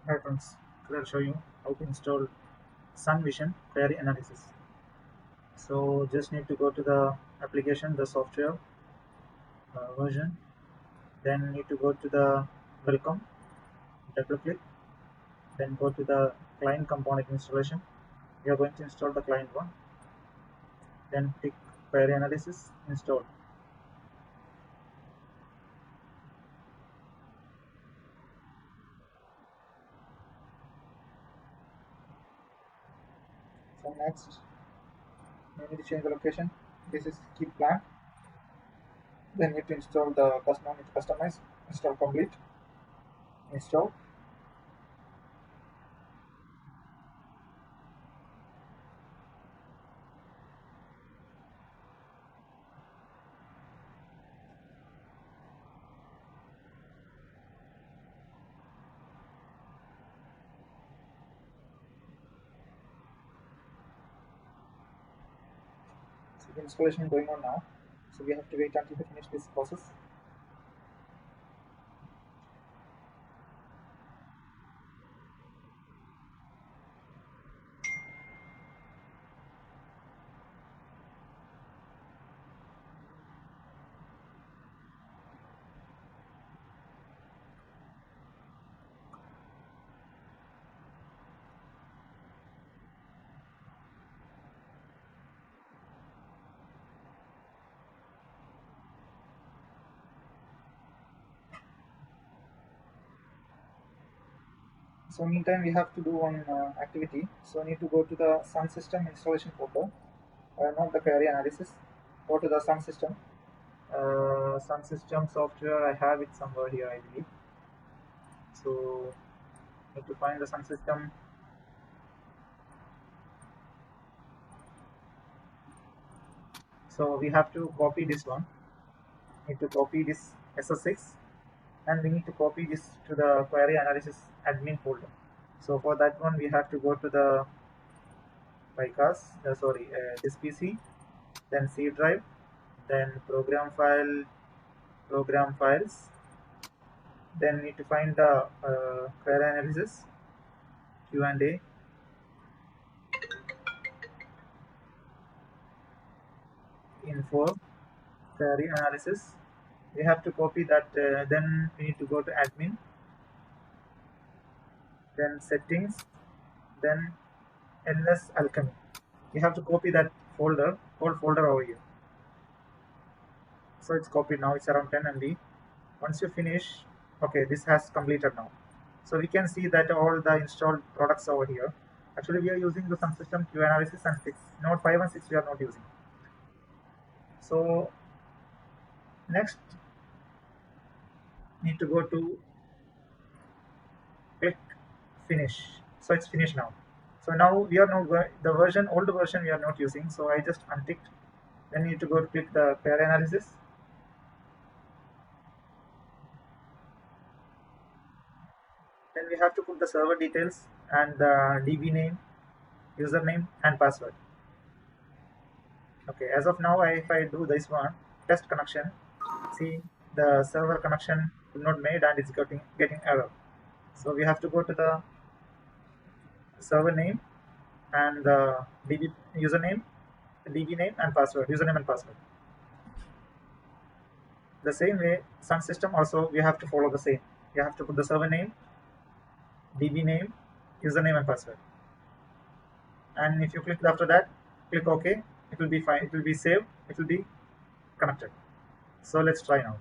Hi friends, today I'll show you how to install Sun Vision Query Analysis. So just need to go to the application, the software version, then need to go to the welcome, double click, then go to the client component installation. We are going to install the client one, then click Query Analysis, install. So next, we need to change the location. This is keep plan. Then need to install the custom, need to customize, install complete, install. So the installation is going on now. So we have to wait until we finish this process. So meantime we have to do one activity. So need to go to the Sun System installation folder, not the query analysis. Go to the Sun System. Sun System software, I have it somewhere here, I believe. So need to find the Sun System. So we have to copy this one. Need to copy this SS6, and we need to copy this to the query analysis admin folder. So for that one, we have to go to the this PC, then C drive, then program files, then need to find the query analysis Q&A, info, query analysis. We have to copy that. Then we need to go to admin, then settings, then ls alchemy. We have to copy that whole folder over here. So it's copied now. It's around 10 MB. Once you finish, okay, this has completed now. So we can see that all the installed products over here. Actually, we are using the Sun System Q analysis and 6. Node 5 and 6 we are not using. So next, need to go to click finish. So it's finished now. So now we are not the old version we are not using. So I just unticked. Then need to go to click the query analysis. Then we have to put the server details and the DB name, username, and password. Okay, as of now, if I do this one test connection, see the server connection not made and it's getting error. So we have to go to the server name and the DB username, DB name, and password, username and password. The same way, Sun System also we have to follow the same. You have to put the server name, DB name, username, and password. And if you click after that, click OK, it will be fine. It will be saved. It will be connected. So let's try now.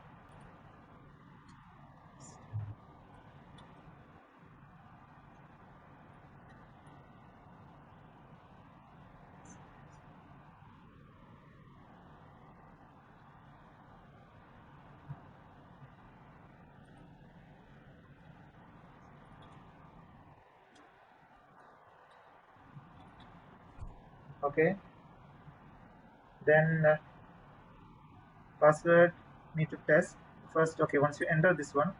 Okay. Then password need to test first. Okay, once you enter this one,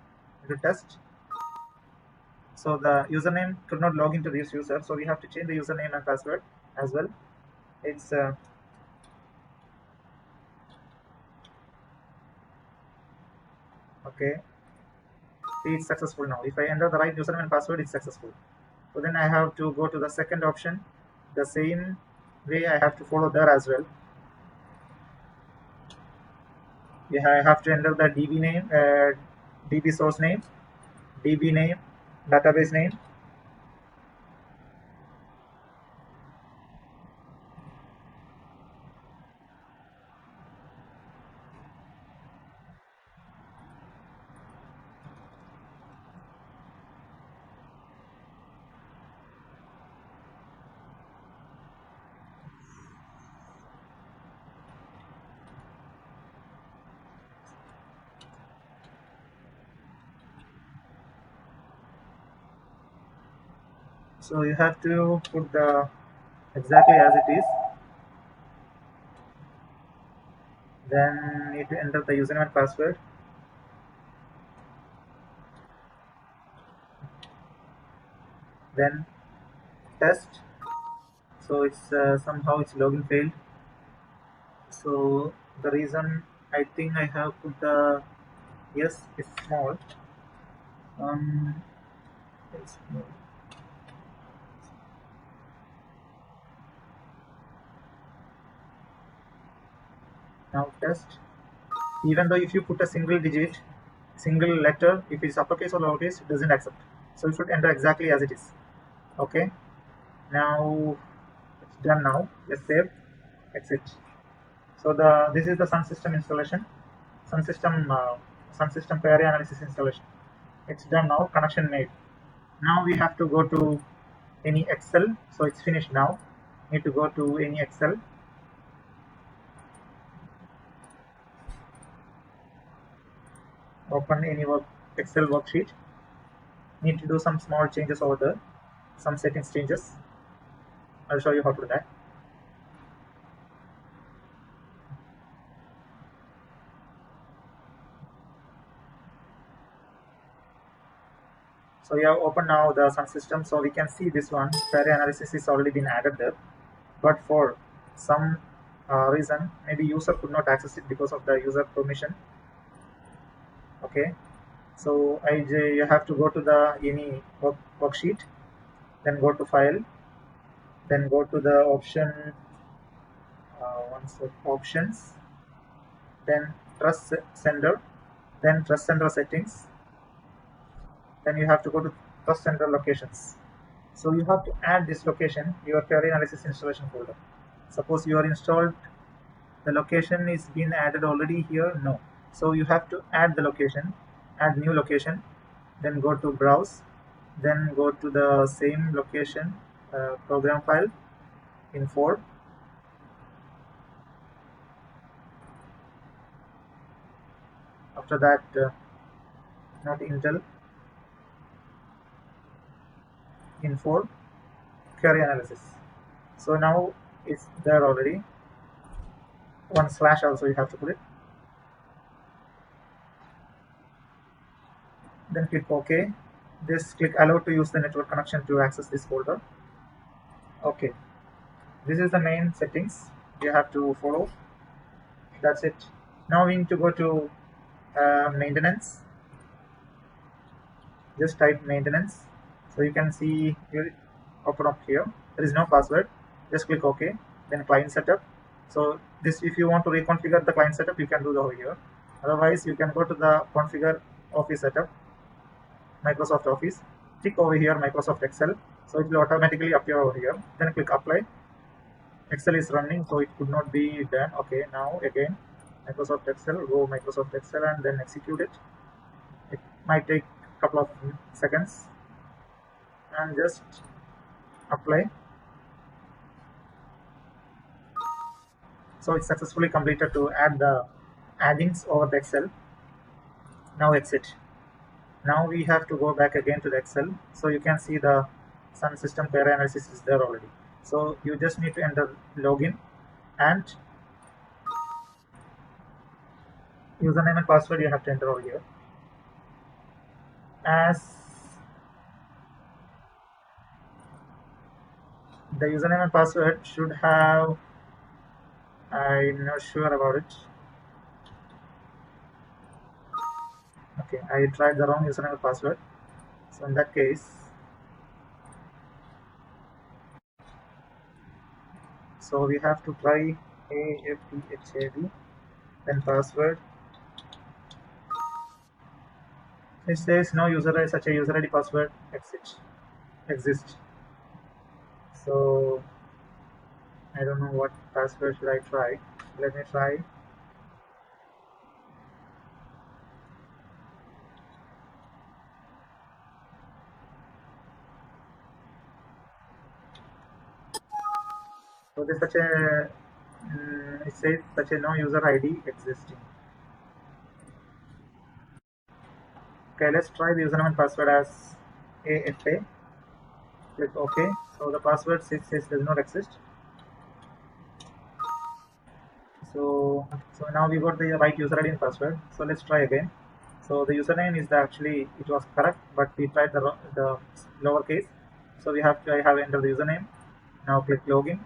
you test. So the username could not log into this user, so we have to change the username and password as well. It's okay. See, it's successful now. If I enter the right username and password, it's successful. So then I have to go to the second option. The same way I have to follow there as well. Yeah, I have to enter the DB name, DB source name, DB name, database name. So you have to put the exactly as it is. Then need to enter the username and password. Then test. So it's somehow it's login failed. So the reason I think I have put the yes is small. Um, it's small. Now test. Even though if you put a single digit, single letter, if it's uppercase or lowercase, it doesn't accept. So you should enter exactly as it is. Okay. Now it's done. Now let's save. Exit. So the this is the Sun System installation. Sun System Sun System Query Analysis installation. It's done now. Connection made. Now we have to go to any Excel. So it's finished now. Need to go to any Excel. Open any Excel worksheet. Need to do some small changes over there. Some settings changes. I'll show you how to do that. So we have opened now the Sun System. So we can see this one. Query analysis is already been added there. But for some reason, maybe user could not access it because of the user permission. Okay. So you have to go to the any worksheet, then go to file, then go to the option options, then trust sender, then trust sender settings, then you have to go to trust sender locations. So you have to add this location your query analysis installation folder. Suppose you are installed, the location is been added already here. No, so you have to add the location, add new location, then go to browse, then go to the same location program file in4. After that not Intel in4 query analysis. So now it's there already. One slash also you have to put it. Then click OK. Just click allow to use the network connection to access this folder. Okay, this is the main settings you have to follow. That's it. Now we need to go to maintenance. Just type maintenance. So you can see here, open up here. There is no password. Just click OK. Then client setup. So this, if you want to reconfigure the client setup, you can do that over here. Otherwise, you can go to the configure Office setup, Microsoft Office. Click over here Microsoft Excel. So it will automatically appear over here. Then click apply. Excel is running, so it could not be done. Okay, now again Microsoft Excel, go Microsoft Excel and then execute it. It might take a couple of seconds and just apply. So it's successfully completed to add the addings over the Excel. Now exit. Now we have to go back again to the Excel. So you can see the Sun System Query Analysis is there already. So you just need to enter login and username and password you have to enter over here. As the username and password should have, I'm not sure about it. Okay, I tried the wrong username and password. So in that case, so we have to try AFTHAB, then password. It says no user such a user ID password exist. So I don't know what password should I try. Let me try. So there's such a it says such a no user ID existing. Okay, let's try the username and password as AFA. Click OK. So the password says does not exist. So now we got the right user ID and password. So let's try again. So the username is actually it was correct, but we tried the lowercase. So we have to I have entered the username. Now click login.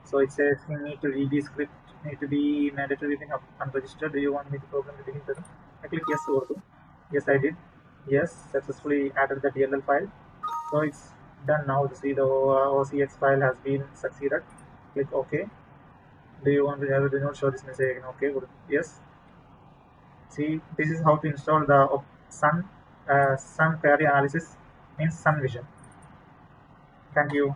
So it says you need to VB script need to be mandatory being unregistered. Do you want me to program the begin present? I click yes also. Yes, I did. Yes, successfully added the DLL file. So it's done now. See the OCX file has been succeeded. Click OK. Do you want to have do not show this message again? Okay, good. Yes. See, this is how to install the Sun Query Analysis means Sun Vision. Thank you.